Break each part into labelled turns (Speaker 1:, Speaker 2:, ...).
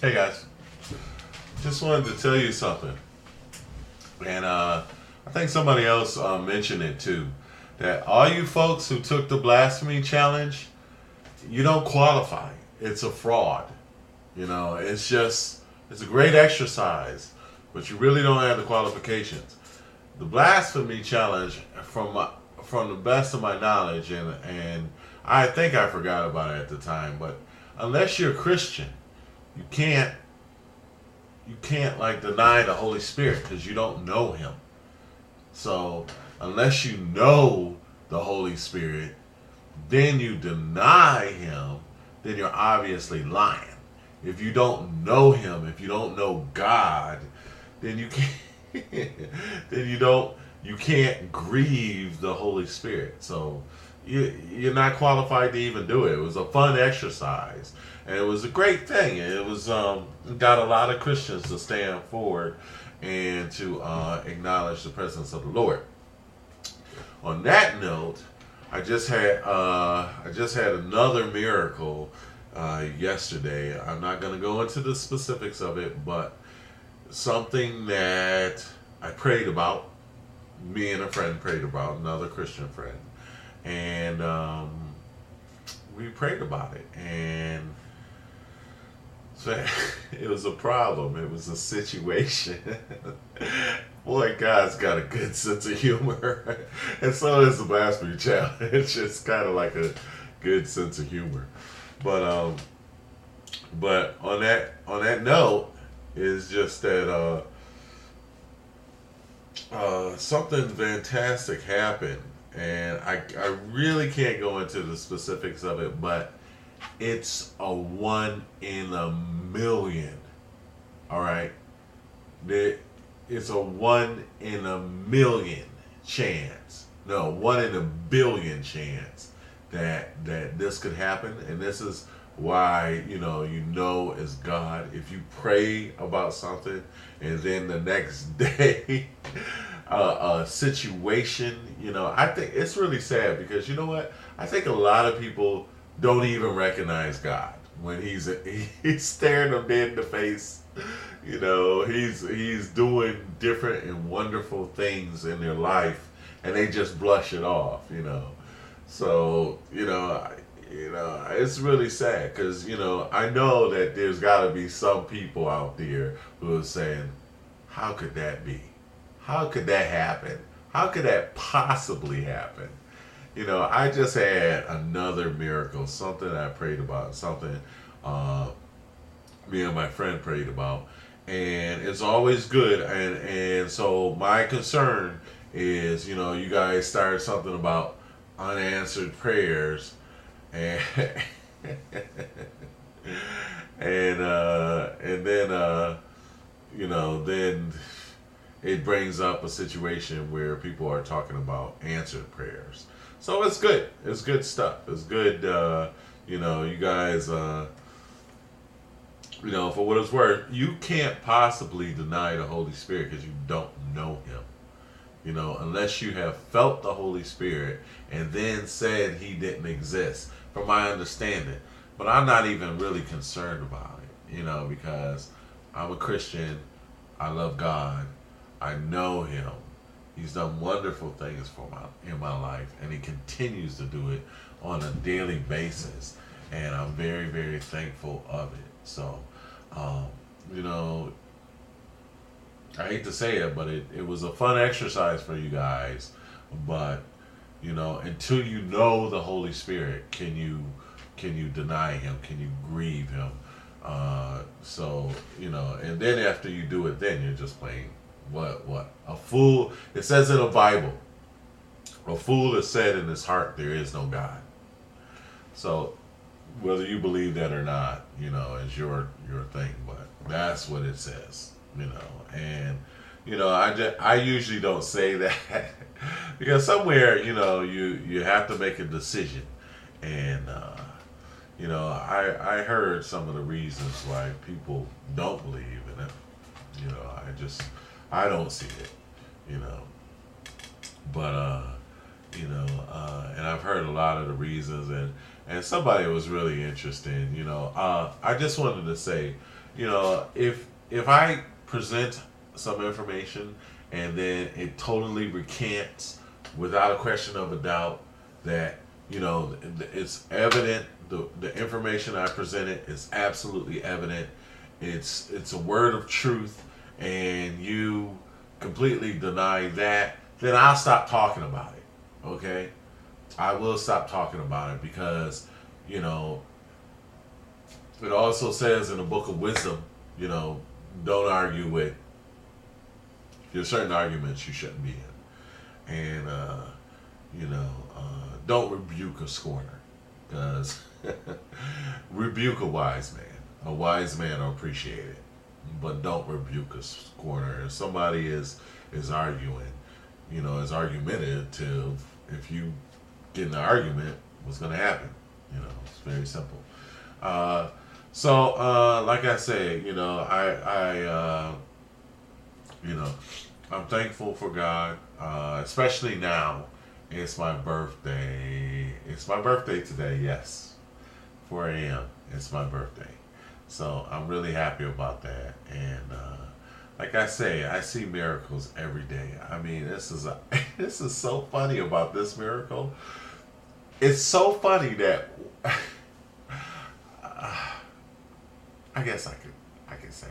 Speaker 1: Hey guys, just wanted to tell you something, and I think somebody else mentioned it too. That all you folks who took the blasphemy challenge, you don't qualify. It's a fraud. It's a great exercise, but you really don't have the qualifications. The blasphemy challenge, from the best of my knowledge, and I think I forgot about it at the time, but unless you're a Christian, you can't like deny the Holy Spirit because you don't know Him. So unless you know the Holy Spirit, then you deny Him, then you're obviously lying. If you don't know Him, if you don't know God, then you can't you can't grieve the Holy Spirit. So you're not qualified to even do it. It was a fun exercise, and it was a great thing. It was got a lot of Christians to stand forward and to acknowledge the presence of the Lord. On that note, I just had another miracle yesterday. I'm not going to go into the specifics of it, but something that I prayed about, me and a friend prayed about, another Christian friend, and we prayed about it, and so it was a problem. It was a situation. Boy, God's got a good sense of humor, and so does the Blasphemy Challenge. It's kind of like a good sense of humor, but on that note, is just that something fantastic happened, and I really can't go into the specifics of it, but it's a 1 in a million. All right, it's a 1 in a million chance. No, 1 in a billion chance that this could happen, and this is why it's God. If you pray about something and then the next day a situation, I think it's really sad, because you know what, I think a lot of people don't even recognize God when he's staring them dead in the face. He's doing different and wonderful things in their life, and they just blush it off. So it's really sad, because I know that there's got to be some people out there who are saying, how could that be? How could that happen? How could that possibly happen? I just had another miracle, something I prayed about, something me and my friend prayed about, and it's always good. And so my concern is, you guys started something about unanswered prayers, and and then it brings up a situation where people are talking about answered prayers. So it's good. It's good stuff. It's good. You guys. For what it's worth, you can't possibly deny the Holy Spirit because you don't know Him. Unless you have felt the Holy Spirit and then said He didn't exist, from my understanding. But I'm not even really concerned about it, because I'm a Christian. I love God. I know Him. He's done wonderful things in my life, and He continues to do it on a daily basis, and I'm very, very thankful of it. So, I hate to say it, but it was a fun exercise for you guys. But until you know the Holy Spirit, can you deny Him? Can you grieve Him? And then after you do it, then you're just playing what a fool. It says in the Bible, a fool has said in his heart, there is no God. So whether you believe that or not, is your thing, but that's what it says. And I usually don't say that because somewhere you have to make a decision, and I heard some of the reasons why people don't believe in it. I don't see it. But and I've heard a lot of the reasons, and somebody was really interesting. I just wanted to say, if I present some information and then it totally recants without a question of a doubt that it's evident, the information I presented is absolutely evident, it's a word of truth, and you completely deny that, then I'll stop talking about it. Okay, I will stop talking about it because it also says in the book of wisdom, don't argue with. There's certain arguments you shouldn't be in, and don't rebuke a scorner, because rebuke a wise man. A wise man will appreciate it, but don't rebuke a scorner. If somebody is arguing, is argumentative. If you get in an argument, what's going to happen? It's very simple. So, like I say, I'm thankful for God, especially now. It's my birthday. It's my birthday today, yes. 4 a.m. It's my birthday. So I'm really happy about that. And like I say, I see miracles every day. I mean, this is so funny about this miracle. It's so funny that I guess I could say,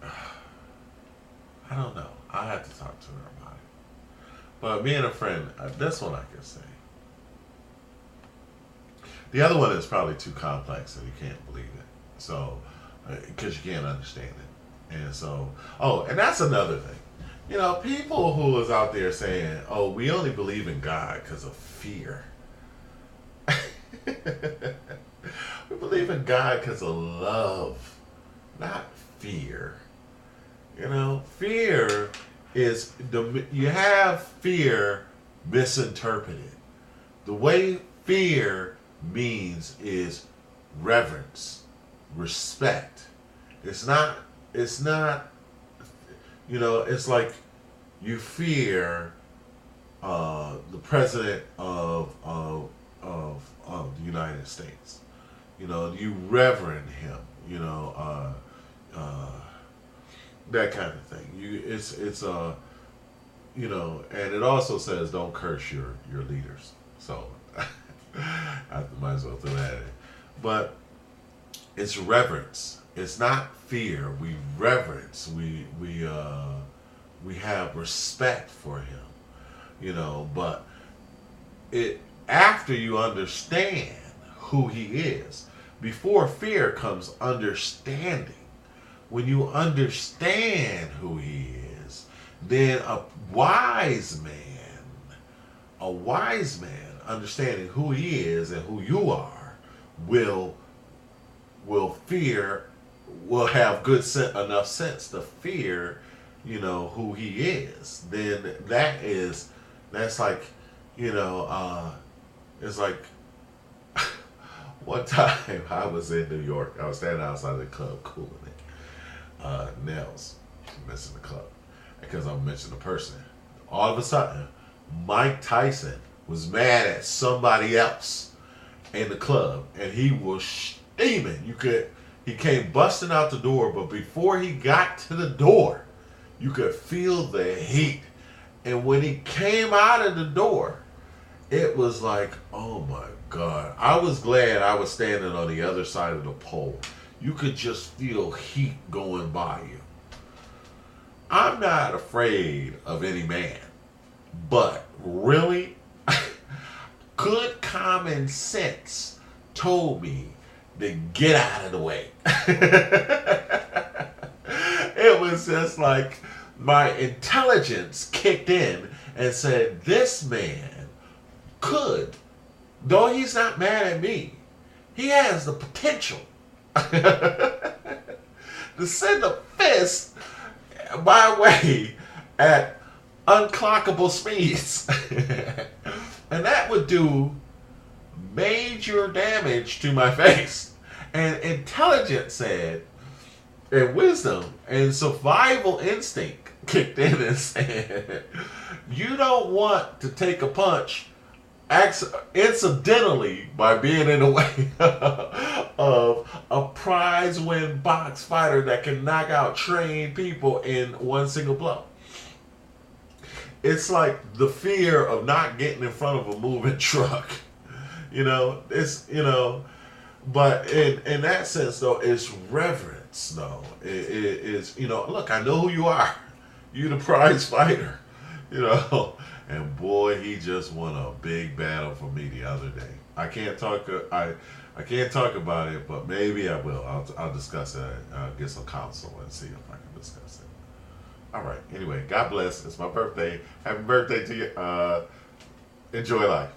Speaker 1: I don't know. I'll have to talk to her about it. But being a friend, this one I can say. The other one is probably too complex and you can't believe it. So, because you can't understand it. And so, and that's another thing. People who is out there saying, oh, we only believe in God because of fear. We believe in God because of love, not fear. Fear is, you have fear misinterpreted. The way fear means is reverence, respect. It's not, it's like you fear the president of the United States. You reverend him, that kind of thing. And it also says don't curse your leaders. So I might as well throw that in. But it's reverence. It's not fear. We reverence. We have respect for him. But after you understand who he is, before fear comes understanding. When you understand who he is, then a wise man understanding who he is and who you are will have enough sense to fear, who he is. Then that's like, it's like one time I was in New York. I was standing outside the club cooling it. Nails, missing the club, because I'm mentioning the person. All of a sudden, Mike Tyson was mad at somebody else in the club, and he was steaming. He came busting out the door, but before he got to the door, you could feel the heat. And when he came out of the door, it was like, oh my God. I was glad I was standing on the other side of the pole. You could just feel heat going by you. I'm not afraid of any man, but really, good common sense told me to get out of the way. It was just like my intelligence kicked in and said, this man could, though he's not mad at me, he has the potential to send a fist my way at unclockable speeds. And that would do major damage to my face. And intelligence said, and wisdom and survival instinct kicked in and said, you don't want to take a punch incidentally by being in the way of a prize prize win box fighter that can knock out trained people in one single blow. It's like the fear of not getting in front of a moving truck. But in that sense, though, it's reverence, though. It's, look, I know who you are. You the prize fighter, And boy, he just won a big battle for me the other day. I can't talk about it, but maybe I will. I'll discuss it. I'll get some counsel and see if I can discuss it. All right. Anyway, God bless. It's my birthday. Happy birthday to you. Enjoy life.